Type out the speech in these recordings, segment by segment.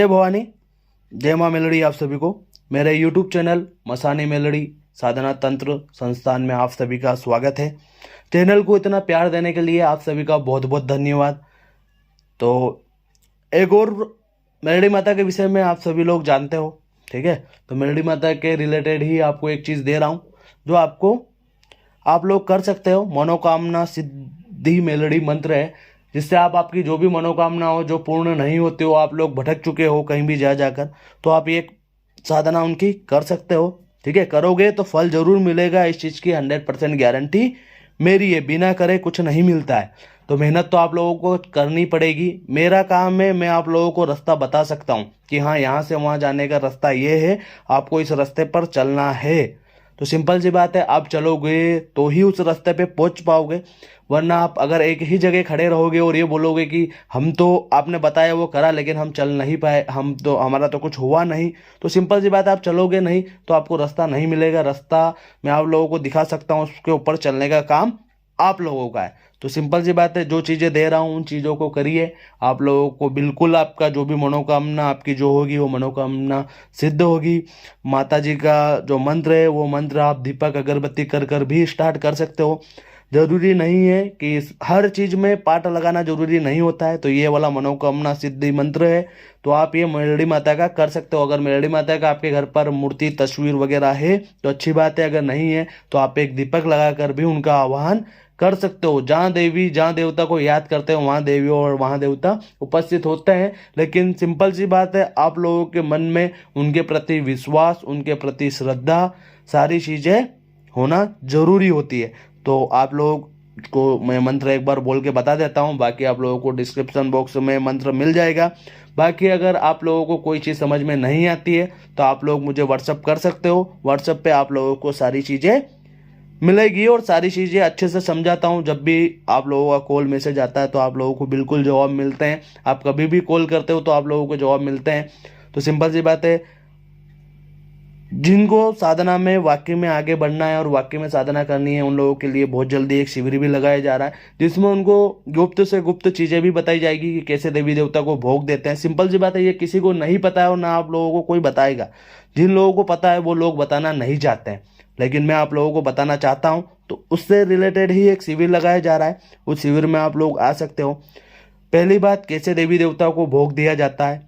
जय भवानी, जय माँ मेलड़ी। आप सभी को मेरे यूट्यूब चैनल मसानी मेलड़ी साधना तंत्र संस्थान में आप सभी का स्वागत है। चैनल को इतना प्यार देने के लिए आप सभी का बहुत बहुत धन्यवाद। तो एक और मेलड़ी माता के विषय में आप सभी लोग जानते हो, ठीक है। तो मेलड़ी माता के रिलेटेड ही आपको एक चीज़ दे रहा हूँ जो आप लोग कर सकते हो। मनोकामना सिद्धि मेलड़ी मंत्र है, जिससे आप आपकी जो भी मनोकामना हो जो पूर्ण नहीं होती हो, आप लोग भटक चुके हो कहीं भी जाकर, तो आप ये साधना उनकी कर सकते हो, ठीक है। करोगे तो फल जरूर मिलेगा, इस चीज़ की 100% गारंटी मेरी है। बिना करे कुछ नहीं मिलता है, तो मेहनत तो आप लोगों को करनी पड़ेगी। मेरा काम है, मैं आप लोगों को रास्ता बता सकता हूँ कि हाँ, यहाँ से वहाँ जाने का रास्ता ये है, आपको इस रास्ते पर चलना है। तो सिंपल सी बात है, आप चलोगे तो ही उस रास्ते पे पहुंच पाओगे, वरना आप अगर एक ही जगह खड़े रहोगे और ये बोलोगे कि हम तो आपने बताया वो करा लेकिन हम चल नहीं पाए, हमारा तो कुछ हुआ नहीं, तो सिंपल सी बात है, आप चलोगे नहीं तो आपको रास्ता नहीं मिलेगा। रास्ता मैं आप लोगों को दिखा सकता हूँ, उसके ऊपर चलने का काम आप लोगों का है। तो सिंपल सी बात है, जो चीज़ें दे रहा हूँ उन चीज़ों को करिए, आप लोगों को बिल्कुल आपका जो भी मनोकामना आपकी जो होगी वो मनोकामना सिद्ध होगी। माता जी का जो मंत्र है वो मंत्र आप दीपक अगरबत्ती कर कर भी स्टार्ट कर सकते हो। जरूरी नहीं है कि हर चीज़ में पाठ लगाना जरूरी नहीं होता है। तो ये वाला मनोकामना सिद्धि मंत्र है, तो आप ये मेलड़ी माता का कर सकते हो। अगर मेलड़ी माता का आपके घर पर मूर्ति तस्वीर वगैरह है तो अच्छी बात है, अगर नहीं है तो आप एक दीपक लगाकर भी उनका आह्वान कर सकते हो। जहाँ देवी जहाँ देवता को याद करते हो वहाँ देवी और वहाँ देवता उपस्थित होते हैं। लेकिन सिंपल सी बात है, आप लोगों के मन में उनके प्रति विश्वास, उनके प्रति श्रद्धा, सारी चीज़ें होना जरूरी होती है। तो आप लोग को मैं मंत्र एक बार बोल के बता देता हूँ, बाकी आप लोगों को डिस्क्रिप्शन बॉक्स में मंत्र मिल जाएगा। बाकी अगर आप लोगों को कोई चीज़ समझ में नहीं आती है तो आप लोग मुझे व्हाट्सअप कर सकते हो। व्हाट्सअप पे आप लोगों को सारी चीज़ें मिलेगी और सारी चीज़ें अच्छे से समझाता हूँ। जब भी आप लोगों का कॉल मैसेज आता है तो आप लोगों को बिल्कुल जवाब मिलते हैं। आप कभी भी कॉल करते हो तो आप लोगों को जवाब मिलते हैं। तो सिंपल सी बात है, जिनको साधना में वाकई में आगे बढ़ना है और वाकई में साधना करनी है, उन लोगों के लिए बहुत जल्दी एक शिविर भी लगाया जा रहा है, जिसमें उनको गुप्त से गुप्त चीज़ें भी बताई जाएगी कि कैसे देवी देवता को भोग देते हैं। सिंपल सी बात है, ये किसी को नहीं पता है और ना आप लोगों को कोई बताएगा। जिन लोगों को पता है वो लोग बताना नहीं चाहते हैं, लेकिन मैं आप लोगों को बताना चाहता हूँ। तो उससे रिलेटेड ही एक शिविर लगाया जा रहा है, उस शिविर में आप लोग आ सकते हो। पहली बात, कैसे देवी देवताओं को भोग दिया जाता है,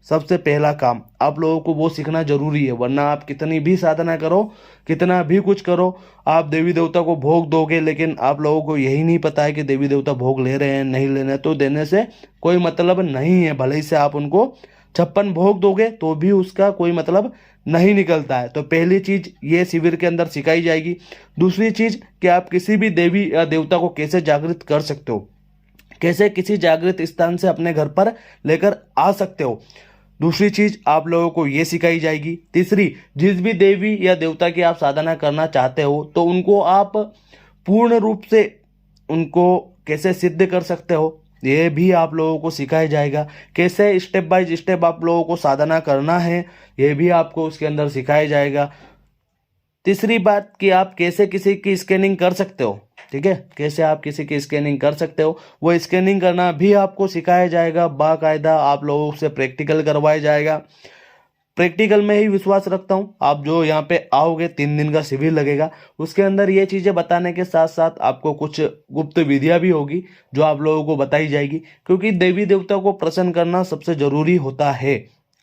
सबसे पहला काम आप लोगों को वो सीखना जरूरी है। वरना आप कितनी भी साधना करो, कितना भी कुछ करो, आप देवी देवता को भोग दोगे लेकिन आप लोगों को यही नहीं पता है कि देवी देवता भोग ले रहे हैं नहीं लेने, तो देने से कोई मतलब नहीं है। भले ही से आप उनको 56 भोग दोगे तो भी उसका कोई मतलब नहीं निकलता है। तो पहली चीज ये शिविर के अंदर सिखाई जाएगी। दूसरी चीज कि आप किसी भी देवी या देवता को कैसे जागृत कर सकते हो, कैसे किसी जागृत स्थान से अपने घर पर लेकर आ सकते हो। दूसरी चीज आप लोगों को ये सिखाई जाएगी। तीसरी, जिस भी देवी या देवता की आप साधना करना चाहते हो तो उनको आप पूर्ण रूप से उनको कैसे सिद्ध कर सकते हो, ये भी आप लोगों को सिखाया जाएगा। कैसे स्टेप बाय स्टेप आप लोगों को साधना करना है, ये भी आपको उसके अंदर सिखाया जाएगा। तीसरी बात कि आप कैसे किसी की स्कैनिंग कर सकते हो, ठीक है, कैसे आप किसी की स्कैनिंग कर सकते हो, वो स्कैनिंग करना भी आपको सिखाया जाएगा। बाकायदा आप लोगों से प्रैक्टिकल करवाया जाएगा। प्रैक्टिकल में ही विश्वास रखता हूँ। आप जो यहाँ पे आओगे, 3 दिन का शिविर लगेगा, उसके अंदर ये चीज़ें बताने के साथ साथ आपको कुछ गुप्त विधियाँ भी होगी जो आप लोगों को बताई जाएगी, क्योंकि देवी देवता को प्रसन्न करना सबसे जरूरी होता है,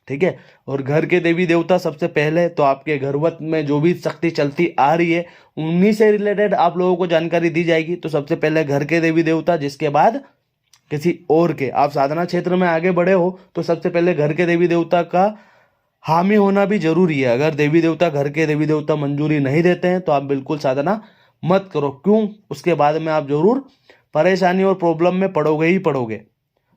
ठीक है। और घर के देवी देवता सबसे पहले, तो आपके घरवत में जो भी शक्ति चलती आ रही है उन्हीं से रिलेटेड आप लोगों को जानकारी दी जाएगी। तो सबसे पहले घर के देवी देवता, जिसके बाद किसी और के। आप साधना क्षेत्र में आगे बढ़े हो तो सबसे पहले घर के देवी देवता का हामी होना भी जरूरी है। अगर देवी देवता, घर के देवी देवता मंजूरी नहीं देते हैं तो आप बिल्कुल साधना मत करो। क्यों? उसके बाद में आप जरूर परेशानी और प्रॉब्लम में पड़ोगे ही पड़ोगे।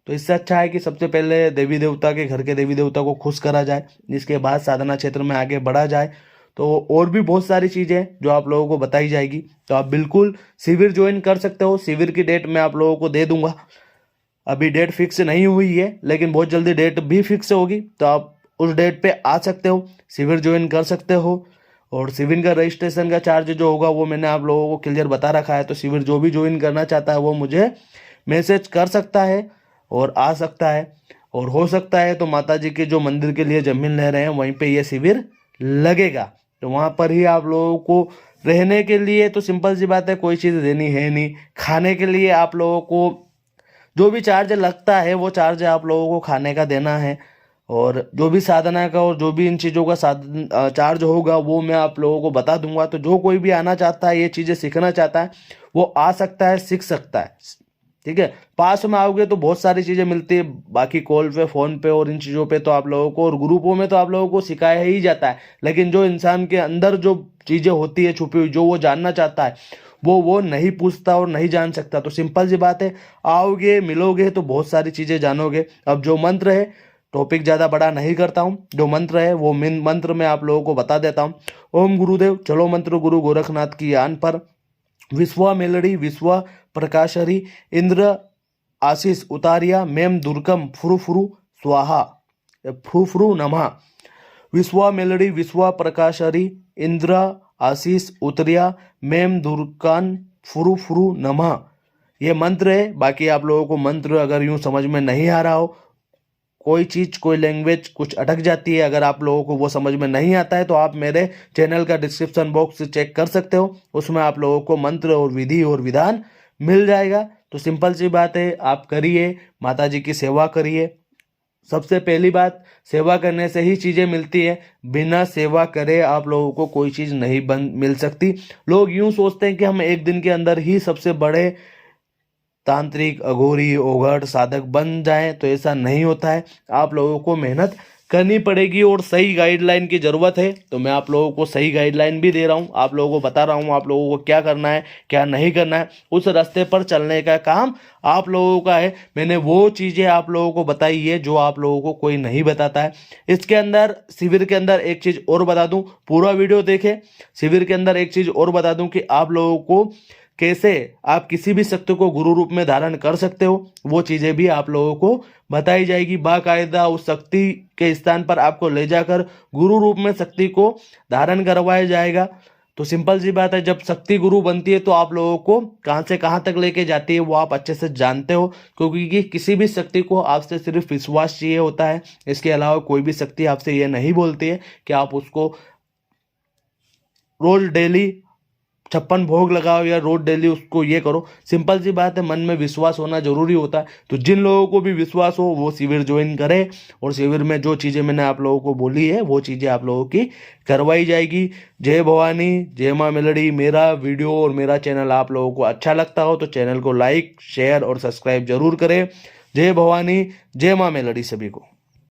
तो इससे अच्छा है कि सबसे पहले देवी देवता के, घर के देवी देवता को खुश करा जाए, जिसके बाद साधना क्षेत्र में आगे बढ़ा जाए। तो और भी बहुत सारी चीज़ें जो आप लोगों को बताई जाएगी। तो आप बिल्कुल शिविर ज्वाइन कर सकते हो। शिविर की डेट मैं आप लोगों को दे दूंगा। अभी डेट फिक्स नहीं हुई है, लेकिन बहुत जल्दी डेट भी फिक्स होगी, तो आप उस डेट पे आ सकते हो, शिविर ज्वाइन कर सकते हो। और शिविर का रजिस्ट्रेशन का चार्ज जो होगा वो मैंने आप लोगों को क्लियर बता रखा है। तो शिविर जो भी ज्वाइन करना चाहता है वो मुझे मैसेज कर सकता है और आ सकता है। और हो सकता है तो माता जी के जो मंदिर के लिए जमीन ले रहे हैं वहीं पे ये शिविर लगेगा, तो वहाँ पर ही आप लोगों को रहने के लिए तो सिंपल सी बात है कोई चीज़ देनी है नहीं। खाने के लिए आप लोगों को जो भी चार्ज लगता है वो चार्ज आप लोगों को खाने का देना है, और जो भी साधना का और जो भी इन चीज़ों का साधन चार्ज होगा वो मैं आप लोगों को बता दूंगा। तो जो कोई भी आना चाहता है, ये चीज़ें सीखना चाहता है, वो आ सकता है, सीख सकता है। ठीक है, पास में आओगे तो बहुत सारी चीज़ें मिलती है, बाकी कॉल पे, फ़ोन पे और इन चीज़ों पे तो आप लोगों को, और ग्रुपों में तो आप लोगों को सिखाया ही जाता है, लेकिन जो इंसान के अंदर जो चीज़ें होती है छुपी हुई, जो वो जानना चाहता है, वो नहीं पूछता और नहीं जान सकता। तो सिंपल सी बात है, आओगे मिलोगे तो बहुत सारी चीज़ें जानोगे। अब जो मंत्र है, टॉपिक ज़्यादा बड़ा नहीं करता हूँ, जो मंत्र है वो मंत्र मैं आप लोगों को बता देता हूँ। ओम गुरुदेव चलो मंत्र गुरु गोरखनाथ की यान पर, विश्वा मेलड़ी विश्वा प्रकाशरी इंद्र आशीष उतारिया मेम दुर्गम फुरु फुरु स्वाहा फुरु फुरु नमः। विश्वा मेलड़ी विश्वा प्रकाशरी इंद्र आशीष उतरिया मेम दुर्गान फुरु फुरु नमः। ये मंत्र है। बाकी आप लोगों को मंत्र अगर यूं समझ में नहीं आ रहा हो, कोई चीज़ कोई लैंग्वेज कुछ अटक जाती है, अगर आप लोगों को वो समझ में नहीं आता है, तो आप मेरे चैनल का डिस्क्रिप्शन बॉक्स चेक कर सकते हो, उसमें आप लोगों को मंत्र और विधि और विधान मिल जाएगा। तो सिंपल सी बात है, आप करिए, माता जी की सेवा करिए। सबसे पहली बात, सेवा करने से ही चीज़ें मिलती है, बिना सेवा करे आप लोगों को कोई चीज़ नहीं मिल सकती। लोग यूं सोचते हैं कि हम एक दिन के अंदर ही सबसे बड़े तांत्रिक, अघोरी, ओघड़, साधक बन जाएं, तो ऐसा नहीं होता है। आप लोगों को मेहनत करनी पड़ेगी और सही गाइडलाइन की ज़रूरत है। तो मैं आप लोगों को सही गाइडलाइन भी दे रहा हूँ, आप लोगों को बता रहा हूँ आप लोगों को क्या करना है क्या नहीं करना है। उस रास्ते पर चलने का काम आप लोगों का है। मैंने वो चीज़ें आप लोगों को बताई है जो आप लोगों को कोई नहीं बताता है। इसके अंदर, शिविर के अंदर एक चीज़ और बता दूँ, पूरा वीडियो देखें। शिविर के अंदर एक चीज़ और बता दूँ कि आप लोगों को कैसे आप किसी भी शक्ति को गुरु रूप में धारण कर सकते हो, वो चीज़ें भी आप लोगों को बताई जाएगी। बाकायदा उस शक्ति के स्थान पर आपको ले जाकर गुरु रूप में शक्ति को धारण करवाया जाएगा। तो सिंपल सी बात है, जब शक्ति गुरु बनती है तो आप लोगों को कहाँ से कहाँ तक लेके जाती है वो आप अच्छे से जानते हो, क्योंकि किसी भी शक्ति को आपसे सिर्फ विश्वास चाहिए होता है। इसके अलावा कोई भी शक्ति आपसे ये नहीं बोलती है कि आप उसको रोज डेली 56 भोग लगाओ या रोज डेली उसको ये करो। सिंपल सी बात है, मन में विश्वास होना जरूरी होता है। तो जिन लोगों को भी विश्वास हो वो शिविर ज्वाइन करें, और शिविर में जो चीज़ें मैंने आप लोगों को बोली है वो चीज़ें आप लोगों की करवाई जाएगी। जय भवानी, जय माँ मेलड़ी। मेरा वीडियो और मेरा चैनल आप लोगों को अच्छा लगता हो तो चैनल को लाइक, शेयर और सब्सक्राइब जरूर करें। जय भवानी, जय माँ मेलड़ी सभी को।